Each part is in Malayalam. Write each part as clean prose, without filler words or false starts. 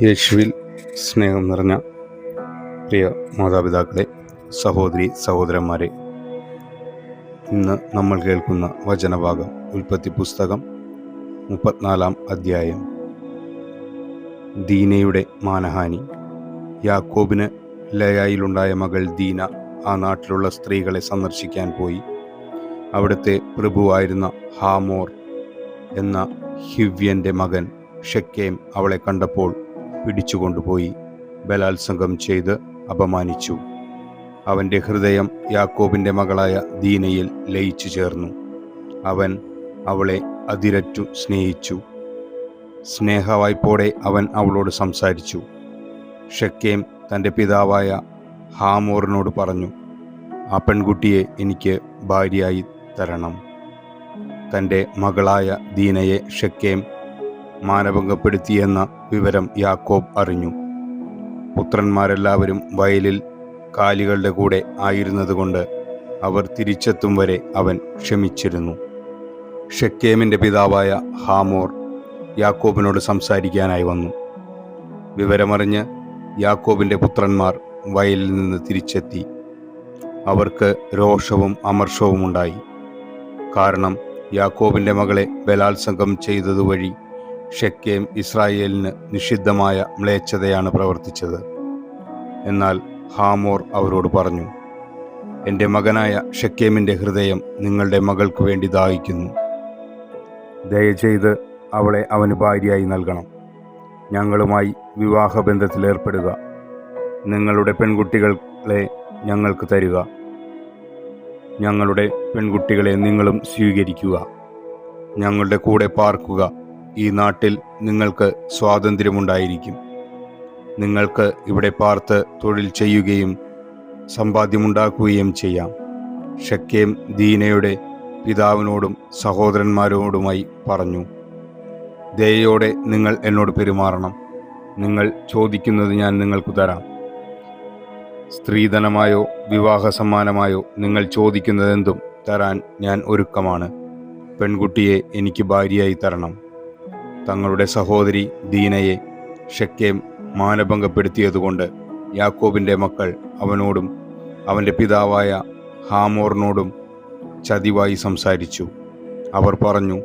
യേശുവിൽ സ്നേഹം നിറഞ്ഞ പ്രിയ മാതാപിതാക്കളെ, സഹോദരി സഹോദരന്മാരെ, ഇന്ന് നമ്മൾ കേൾക്കുന്ന വചനഭാഗം ഉൽപ്പത്തി പുസ്തകം 34 അധ്യായം. ദീനയുടെ മാനഹാനി. യാക്കോബിന് ലയായിലുണ്ടായ മകൾ ദീന ആ നാട്ടിലുള്ള സ്ത്രീകളെ സന്ദർശിക്കാൻ പോയി. അവിടുത്തെ പ്രഭുവായിരുന്ന ഹാമോർ എന്ന ഹിവ്യൻ്റെ മകൻ ഷെക്കേം അവളെ കണ്ടപ്പോൾ പിടിച്ചുകൊണ്ടുപോയി ബലാത്സംഗം ചെയ്ത് അപമാനിച്ചു. അവൻ്റെ ഹൃദയം യാക്കോബിൻ്റെ മകളായ ദീനയിൽ ലയിച്ചു ചേർന്നു. അവൻ അവളെ അതിരറ്റു സ്നേഹിച്ചു. സ്നേഹവായ്പോടെ അവൻ അവളോട് സംസാരിച്ചു. ഷെക്കേം തൻ്റെ പിതാവായ ഹാമോറിനോട് പറഞ്ഞു, ആ പെൺകുട്ടിയെ എനിക്ക് ഭാര്യയായി തരണം. തൻ്റെ മകളായ ദീനയെ ഷെക്കേം മാനഭംഗപ്പെടുത്തിയെന്ന വിവരം യാക്കോബ് അറിഞ്ഞു. പുത്രന്മാരെല്ലാവരും വയലിൽ കാലികളുടെ കൂടെ ആയിരുന്നതുകൊണ്ട് അവർ തിരിച്ചെത്തും വരെ അവൻ ക്ഷമിച്ചിരുന്നു. ഷെക്കേമിൻ്റെ പിതാവായ ഹാമോർ യാക്കോബിനോട് സംസാരിക്കാനായി വന്നു. വിവരമറിഞ്ഞ് യാക്കോബിൻ്റെ പുത്രന്മാർ വയലിൽ നിന്ന് തിരിച്ചെത്തി. അവർക്ക് രോഷവും അമർഷവും ഉണ്ടായി. കാരണം യാക്കോബിൻ്റെ മകളെ ബലാത്സംഗം ചെയ്തതുവഴി ഷെക്കേം ഇസ്രായേലിന് നിഷിദ്ധമായ മ്ലേച്ഛതയാണ് പ്രവർത്തിച്ചത്. എന്നാൽ ഹാമോർ അവരോട് പറഞ്ഞു, എൻ്റെ മകനായ ഷെക്കേമിൻ്റെ ഹൃദയം നിങ്ങളുടെ മകൾക്ക് വേണ്ടി ദാഹിക്കുന്നു. ദയചെയ്ത് അവളെ അവന് ഭാര്യയായി നൽകണം. ഞങ്ങളുമായി വിവാഹബന്ധത്തിലേർപ്പെടുക. നിങ്ങളുടെ പെൺകുട്ടികളെ ഞങ്ങൾക്ക് തരിക. ഞങ്ങളുടെ പെൺകുട്ടികളെ നിങ്ങളും സ്വീകരിക്കുക. ഞങ്ങളുടെ കൂടെ പാർക്കുക. ഈ നാട്ടിൽ നിങ്ങൾക്ക് സ്വാതന്ത്ര്യമുണ്ടായിരിക്കും. നിങ്ങൾക്ക് ഇവിടെ പാർത്ത് തൊഴിൽ ചെയ്യുകയും സമ്പാദ്യമുണ്ടാക്കുകയും ചെയ്യാം. ഷെക്കേം ദീനയുടെ പിതാവിനോടും സഹോദരന്മാരോടുമായി പറഞ്ഞു, ദയയോടെ നിങ്ങൾ എന്നോട് പെരുമാറണം. നിങ്ങൾ ചോദിക്കുന്നത് ഞാൻ നിങ്ങൾക്ക് തരാം. സ്ത്രീധനമായോ വിവാഹ സമ്മാനമായോ നിങ്ങൾ ചോദിക്കുന്നതെന്തും തരാൻ ഞാൻ ഒരുക്കമാണ്. പെൺകുട്ടിയെ എനിക്ക് ഭാര്യയായി തരണം. തങ്ങളുടെ സഹോദരി ദീനയെ ഷെക്കേം മാനഭംഗപ്പെടുത്തിയതുകൊണ്ട് യാക്കോബിൻ്റെ മക്കൾ അവനോടും അവൻ്റെ പിതാവായ ഹാമോറിനോടും ചതിവായി സംസാരിച്ചു. അവർ പറഞ്ഞു,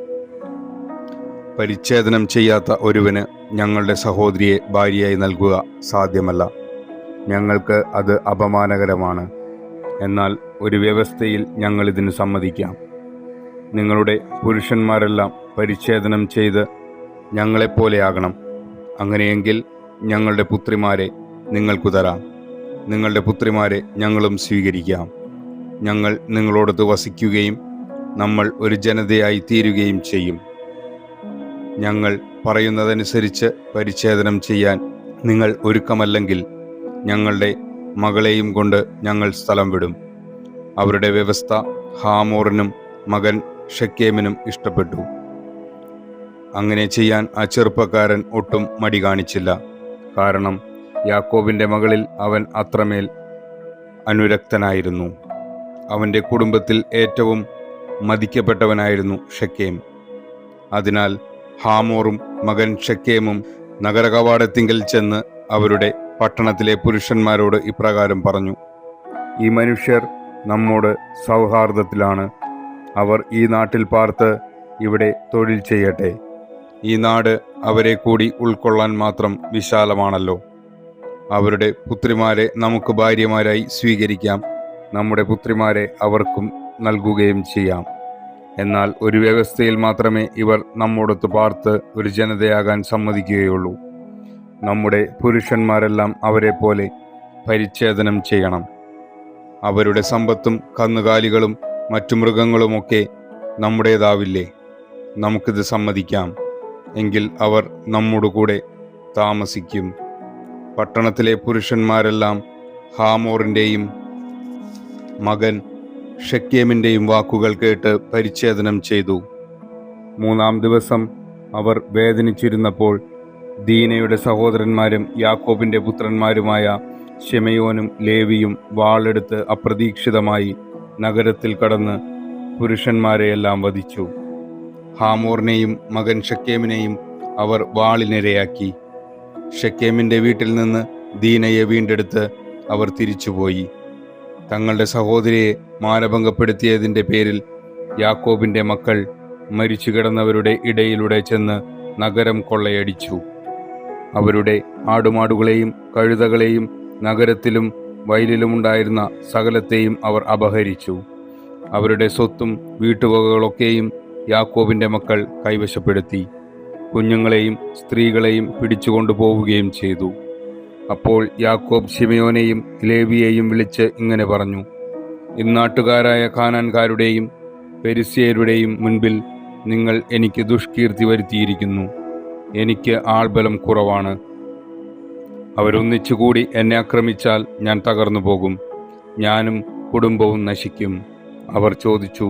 പരിച്ഛേദനം ചെയ്യാത്ത ഒരുവന് ഞങ്ങളുടെ സഹോദരിയെ ഭാര്യയായി നൽകുക സാധ്യമല്ല. ഞങ്ങൾക്ക് അത് അപമാനകരമാണ്. എന്നാൽ ഒരു വ്യവസ്ഥയിൽ ഞങ്ങളിതിന് സമ്മതിക്കാം. നിങ്ങളുടെ പുരുഷന്മാരെല്ലാം പരിച്ഛേദനം ചെയ്ത് ഞങ്ങളെപ്പോലെയാകണം. അങ്ങനെയെങ്കിൽ ഞങ്ങളുടെ പുത്രിമാരെ നിങ്ങൾക്കു തരാം. നിങ്ങളുടെ പുത്രിമാരെ ഞങ്ങളും സ്വീകരിക്കാം. ഞങ്ങൾ നിങ്ങളോടൊത്ത് വസിക്കുകയും നമ്മൾ ഒരു ജനതയായി തീരുകയും ചെയ്യും. ഞങ്ങൾ പറയുന്നതനുസരിച്ച് പരിച്ഛേദനം ചെയ്യാൻ നിങ്ങൾ ഒരുക്കമല്ലെങ്കിൽ ഞങ്ങളുടെ മകളെയും കൊണ്ട് ഞങ്ങൾ സ്ഥലം വിടും. അവരുടെ വ്യവസ്ഥ ഹാമോറിനും മകൻ ഷെക്കേമിനും ഇഷ്ടപ്പെട്ടു. അങ്ങനെ ചെയ്യാൻ ആ ചെറുപ്പക്കാരൻ ഒട്ടും മടി കാണിച്ചില്ല. കാരണം യാക്കോബിൻ്റെ മകളിൽ അവൻ അത്രമേൽ അനുരക്തനായിരുന്നു. അവൻ്റെ കുടുംബത്തിൽ ഏറ്റവും മതിക്കപ്പെട്ടവനായിരുന്നു ഷെക്കേം. അതിനാൽ ഹാമോറും മകൻ ഷെക്കേമും നഗരകവാടത്തിങ്കൽ ചെന്ന് അവരുടെ പട്ടണത്തിലെ പുരുഷന്മാരോട് ഇപ്രകാരം പറഞ്ഞു, ഈ മനുഷ്യർ നമ്മോട് സൗഹാർദ്ദത്തിലാണ്. അവർ ഈ നാട്ടിൽ പാർത്ത് ഇവിടെ തൊഴിൽ ചെയ്യട്ടെ. ഈ നാട് അവരെ കൂടി ഉൾക്കൊള്ളാൻ മാത്രം വിശാലമാണല്ലോ. അവരുടെ പുത്രിമാരെ നമുക്ക് ഭാര്യമാരായി സ്വീകരിക്കാം. നമ്മുടെ പുത്രിമാരെ അവർക്കും നൽകുകയും ചെയ്യാം. എന്നാൽ ഒരു വ്യവസ്ഥയിൽ മാത്രമേ ഇവർ നമ്മോടൊത്ത് പാർത്ത് ഒരു ജനതയാകാൻ സമ്മതിക്കുകയുള്ളൂ. നമ്മുടെ പുരുഷന്മാരെല്ലാം അവരെ പോലെ പരിച്ഛേദനം ചെയ്യണം. അവരുടെ സമ്പത്തും കന്നുകാലികളും മറ്റു മൃഗങ്ങളുമൊക്കെ നമ്മുടേതാവില്ലേ? നമുക്കിത് സമ്മതിക്കാം. എങ്കിൽ അവർ നമ്മോട് കൂടെ താമസിക്കും. പട്ടണത്തിലെ പുരുഷന്മാരെല്ലാം ഹാമോറിൻ്റെയും മകൻ ഷെക്കേമിൻ്റെയും വാക്കുകൾ കേട്ട് പരിച്ഛേദനം ചെയ്തു. 3-ാം ദിവസം അവർ വേദനിച്ചിരുന്നപ്പോൾ ദീനയുടെ സഹോദരന്മാരും യാക്കോബിൻ്റെ പുത്രന്മാരുമായ ശിമെയോനും ലേവിയും വാളെടുത്ത് അപ്രതീക്ഷിതമായി നഗരത്തിൽ കടന്ന് പുരുഷന്മാരെയെല്ലാം വധിച്ചു. ഹാമോറിനെയും മകൻ ഷെക്കേമിനെയും അവർ വാളിനിരയാക്കി. ഷെക്കേമിൻ്റെ വീട്ടിൽ നിന്ന് ദീനയെ വീണ്ടെടുത്ത് അവർ തിരിച്ചുപോയി. തങ്ങളുടെ സഹോദരിയെ മാനഭംഗപ്പെടുത്തിയതിൻ്റെ പേരിൽ യാക്കോബിൻ്റെ മക്കൾ മരിച്ചു കിടന്നവരുടെ ഇടയിലൂടെ ചെന്ന് നഗരം കൊള്ളയടിച്ചു. അവരുടെ ആടുമാടുകളെയും കഴുതകളെയും നഗരത്തിലും വയലിലുമുണ്ടായിരുന്ന സകലത്തെയും അവർ അപഹരിച്ചു. അവരുടെ സ്വത്തും വീട്ടുവകകളൊക്കെയും യാക്കോബിൻ്റെ മക്കൾ കൈവശപ്പെടുത്തി. കുഞ്ഞുങ്ങളെയും സ്ത്രീകളെയും പിടിച്ചുകൊണ്ടുപോവുകയും ചെയ്തു. അപ്പോൾ യാക്കോബ് ശിമയോനെയും ലേവിയെയും വിളിച്ച് ഇങ്ങനെ പറഞ്ഞു: ഇന്നാട്ടുകാരായ കാനാൻകാരുടെയും പെരിസ്യരുടെയും മുൻപിൽ നിങ്ങൾ എനിക്ക് ദുഷ്കീർത്തി വരുത്തിയിരിക്കുന്നു. എനിക്ക് ആൾബലം കുറവാണ്. അവരൊന്നിച്ചുകൂടി എന്നെ ആക്രമിച്ചാൽ ഞാൻ തകർന്നു പോകും, ഞാനും കുടുംബവും നശിക്കും. അവർ ചോദിച്ചു: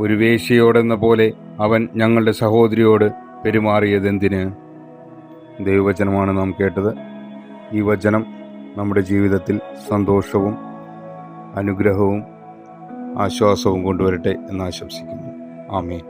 ഒരു വേശ്യയോടെന്ന പോലെ അവൻ ഞങ്ങളുടെ സഹോദരിയോട് പെരുമാറിയതെന്തിന്? ദൈവവചനമാണ് നാം കേട്ടത്. ഈ വചനം നമ്മുടെ ജീവിതത്തിൽ സന്തോഷവും അനുഗ്രഹവും ആശ്വാസവും കൊണ്ടുവരട്ടെ എന്ന് ആശംസിക്കുന്നു. ആമേൻ.